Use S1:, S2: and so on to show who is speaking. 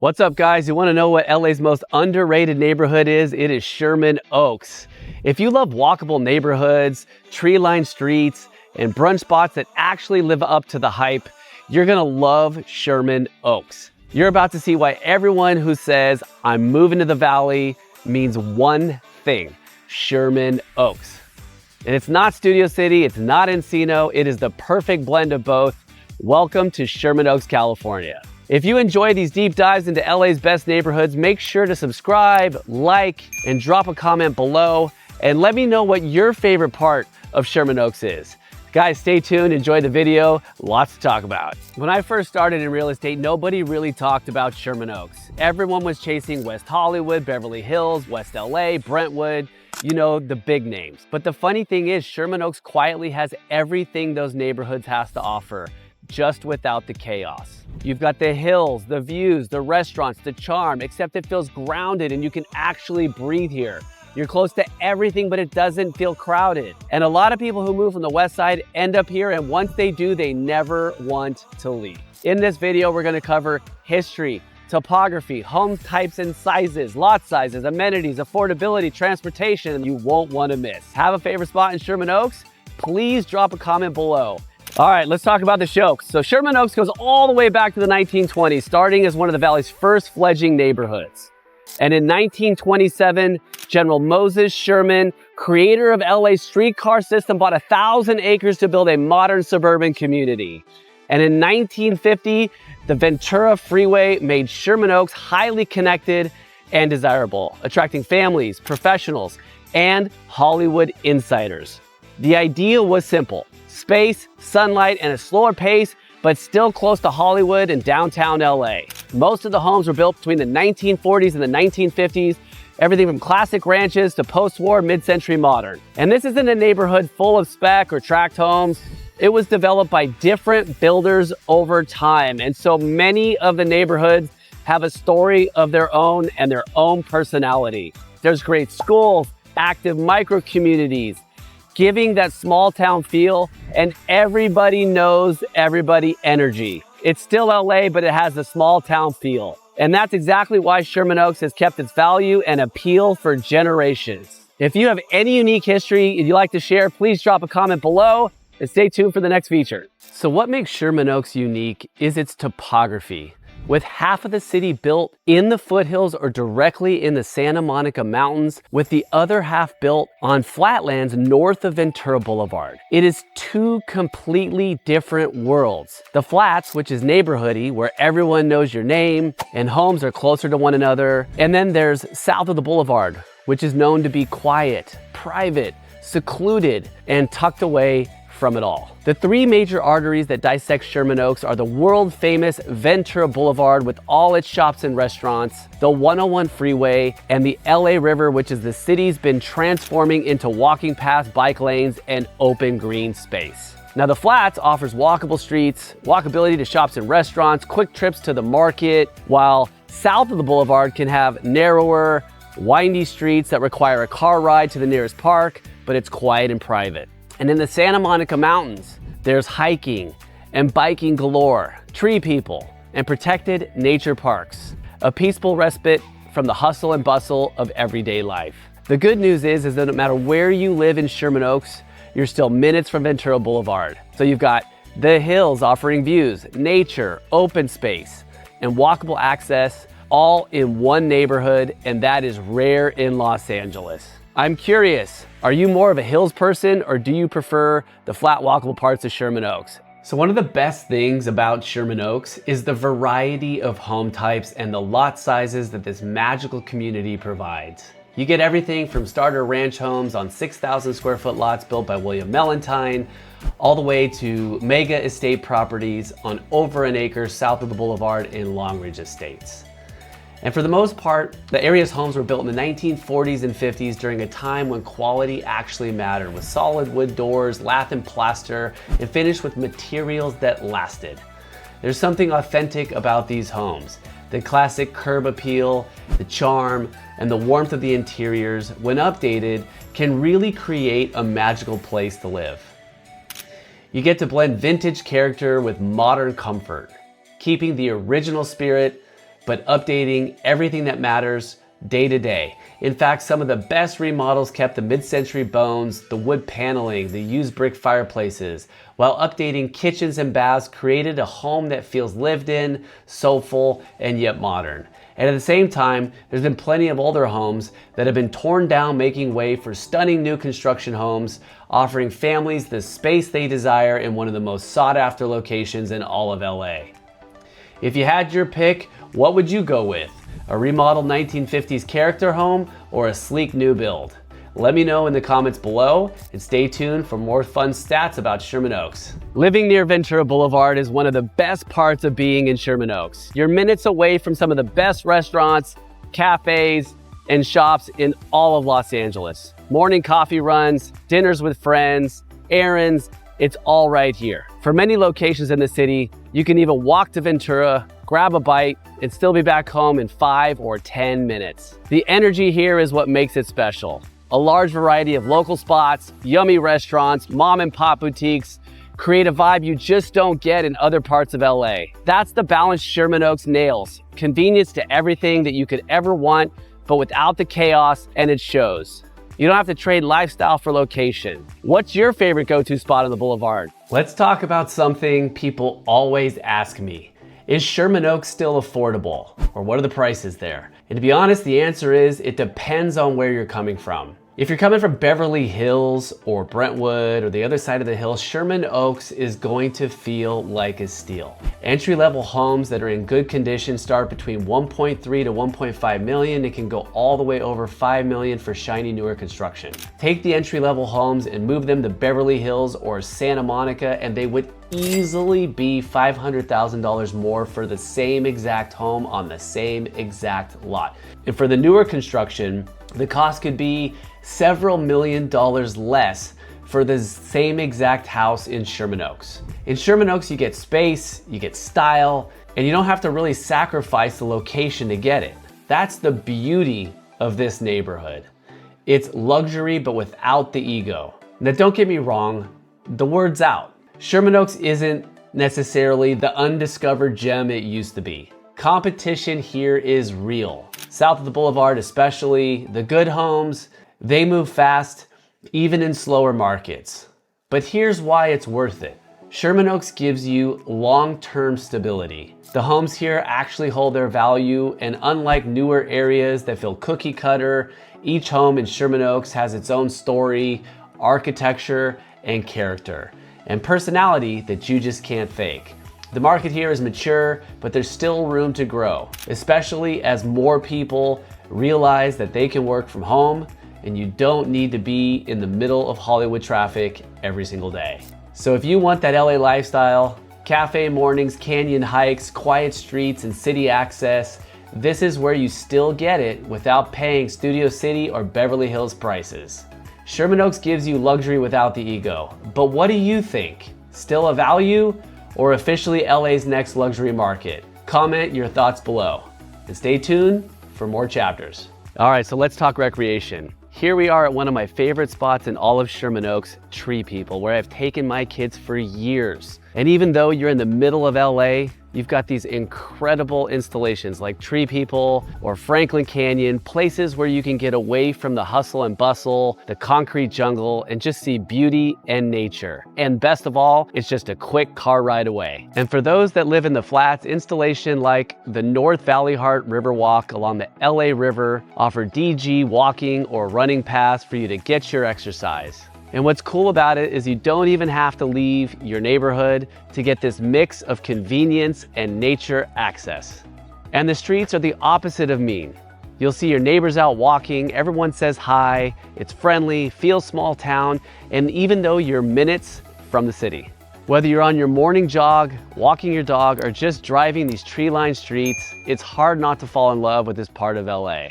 S1: What's up, guys? You want to know what LA's most underrated neighborhood is? It is Sherman Oaks. If you love walkable neighborhoods, tree-lined streets, and brunch spots that actually live up to the hype, you're gonna love Sherman Oaks. You're about to see why everyone who says, "I'm moving to the Valley," means one thing: Sherman Oaks. And it's not Studio City, it's not Encino, it is the perfect blend of both. Welcome to Sherman Oaks, California. If you enjoy these deep dives into LA's best neighborhoods, make sure to subscribe, like, and drop a comment below, and let me know what your favorite part of Sherman Oaks is. Guys, stay tuned, enjoy the video, lots to talk about. When I first started in real estate, nobody really talked about Sherman Oaks. Everyone was chasing West Hollywood, Beverly Hills, West LA, Brentwood, you know, the big names. But the funny thing is, Sherman Oaks quietly has everything those neighborhoods has to offer, just without the chaos. You've got the hills, the views, the restaurants, the charm, except it feels grounded and you can actually breathe here. You're close to everything, but it doesn't feel crowded. And a lot of people who move from the west side end up here, and once they do, they never want to leave. In this video, we're gonna cover history, topography, home types and sizes, lot sizes, amenities, affordability, transportation you won't wanna miss. Have a favorite spot in Sherman Oaks? Please drop a comment below. All right, let's talk about the show. So Sherman Oaks goes all the way back to the 1920s, starting as one of the Valley's first fledgling neighborhoods. And in 1927, General Moses Sherman, creator of LA's streetcar system, bought 1,000 acres to build a modern suburban community. And in 1950, the Ventura Freeway made Sherman Oaks highly connected and desirable, attracting families, professionals, and Hollywood insiders. The idea was simple: space, sunlight, and a slower pace, but still close to Hollywood and downtown LA. Most of the homes were built between the 1940s and the 1950s, everything from classic ranches to post-war mid-century modern. And this isn't a neighborhood full of spec or tract homes. It was developed by different builders over time. And so many of the neighborhoods have a story of their own and their own personality. There's great schools, active micro-communities, giving that small town feel, and everybody knows everybody energy. It's still LA, but it has a small town feel. And that's exactly why Sherman Oaks has kept its value and appeal for generations. If you have any unique history you'd like to share, please drop a comment below and stay tuned for the next feature. So what makes Sherman Oaks unique is its topography. With half of the city built in the foothills or directly in the Santa Monica Mountains, with the other half built on flatlands north of Ventura Boulevard. It is two completely different worlds. The flats, which is neighborhoody, where everyone knows your name and homes are closer to one another. And then there's south of the boulevard, which is known to be quiet, private, secluded, and tucked away from it all. The three major arteries that dissect Sherman Oaks are the world famous Ventura Boulevard with all its shops and restaurants, the 101 Freeway, and the LA River, which is the city's been transforming into walking paths, bike lanes, and open green space. Now the Flats offers walkable streets, walkability to shops and restaurants, quick trips to the market, while south of the boulevard can have narrower, windy streets that require a car ride to the nearest park, but it's quiet and private. And in the Santa Monica Mountains, there's hiking and biking galore, TreePeople, and protected nature parks, a peaceful respite from the hustle and bustle of everyday life. The good news is that no matter where you live in Sherman Oaks, you're still minutes from Ventura Boulevard. So you've got the hills offering views, nature, open space, and walkable access, all in one neighborhood, and that is rare in Los Angeles. I'm curious, are you more of a hills person, or do you prefer the flat walkable parts of Sherman Oaks? So one of the best things about Sherman Oaks is the variety of home types and the lot sizes that this magical community provides. You get everything from starter ranch homes on 6,000 square foot lots built by William Mellentine, all the way to mega estate properties on over an acre south of the boulevard in Long Ridge Estates. And for the most part, the area's homes were built in the 1940s and 50s during a time when quality actually mattered, with solid wood doors, lath and plaster, and finished with materials that lasted. There's something authentic about these homes. The classic curb appeal, the charm, and the warmth of the interiors, when updated, can really create a magical place to live. You get to blend vintage character with modern comfort, keeping the original spirit but updating everything that matters day to day. In fact, some of the best remodels kept the mid-century bones, the wood paneling, the used brick fireplaces, while updating kitchens and baths created a home that feels lived in, soulful, and yet modern. And at the same time, there's been plenty of older homes that have been torn down, making way for stunning new construction homes, offering families the space they desire in one of the most sought-after locations in all of LA. If you had your pick, what would you go with? A remodeled 1950s character home or a sleek new build? Let me know in the comments below, and stay tuned for more fun stats about Sherman Oaks. Living near Ventura Boulevard is one of the best parts of being in Sherman Oaks. You're minutes away from some of the best restaurants, cafes, and shops in all of Los Angeles. Morning coffee runs, dinners with friends, errands, it's all right here. For many locations in the city, you can even walk to Ventura, grab a bite, and still be back home in 5 or 10 minutes. The energy here is what makes it special. A large variety of local spots, yummy restaurants, mom and pop boutiques create a vibe you just don't get in other parts of LA. That's the balance Sherman Oaks nails. Convenience to everything that you could ever want, but without the chaos, and it shows. You don't have to trade lifestyle for location. What's your favorite go-to spot on the boulevard? Let's talk about something people always ask me. Is Sherman Oaks still affordable? Or what are the prices there? And to be honest, the answer is it depends on where you're coming from. If you're coming from Beverly Hills or Brentwood or the other side of the hill, Sherman Oaks is going to feel like a steal. Entry-level homes that are in good condition start between 1.3 to 1.5 million. It can go all the way over 5 million for shiny newer construction. Take the entry-level homes and move them to Beverly Hills or Santa Monica, and they would easily be $500,000 more for the same exact home on the same exact lot. And for the newer construction, the cost could be several $1,000,000 less for the same exact house in Sherman Oaks. In Sherman Oaks, you get space, you get style, and you don't have to really sacrifice the location to get it. That's the beauty of this neighborhood. It's luxury, but without the ego. Now, don't get me wrong, the word's out. Sherman Oaks isn't necessarily the undiscovered gem it used to be. Competition here is real. South of the boulevard especially, the good homes, they move fast, even in slower markets. But here's why it's worth it. Sherman Oaks gives you long-term stability. The homes here actually hold their value, and unlike newer areas that feel cookie cutter, each home in Sherman Oaks has its own story, architecture, and character, and personality that you just can't fake. The market here is mature, but there's still room to grow, especially as more people realize that they can work from home and you don't need to be in the middle of Hollywood traffic every single day. So if you want that LA lifestyle, cafe mornings, canyon hikes, quiet streets, and city access, this is where you still get it without paying Studio City or Beverly Hills prices. Sherman Oaks gives you luxury without the ego. But what do you think? Still a value or officially LA's next luxury market? Comment your thoughts below and stay tuned for more chapters. All right, so let's talk recreation. Here we are at one of my favorite spots in all of Sherman Oaks, TreePeople, where I've taken my kids for years. And even though you're in the middle of LA, you've got these incredible installations like TreePeople or Franklin Canyon, places where you can get away from the hustle and bustle, the concrete jungle, and just see beauty and nature. And best of all, it's just a quick car ride away. And for those that live in the flats, installation like the North Valley Heart River Walk along the LA River offer DG walking or running paths for you to get your exercise. And what's cool about it is you don't even have to leave your neighborhood to get this mix of convenience and nature access. And the streets are the opposite of mean. You'll see your neighbors out walking, everyone says hi, it's friendly, feels small town, and even though you're minutes from the city. Whether you're on your morning jog, walking your dog, or just driving these tree-lined streets, it's hard not to fall in love with this part of LA.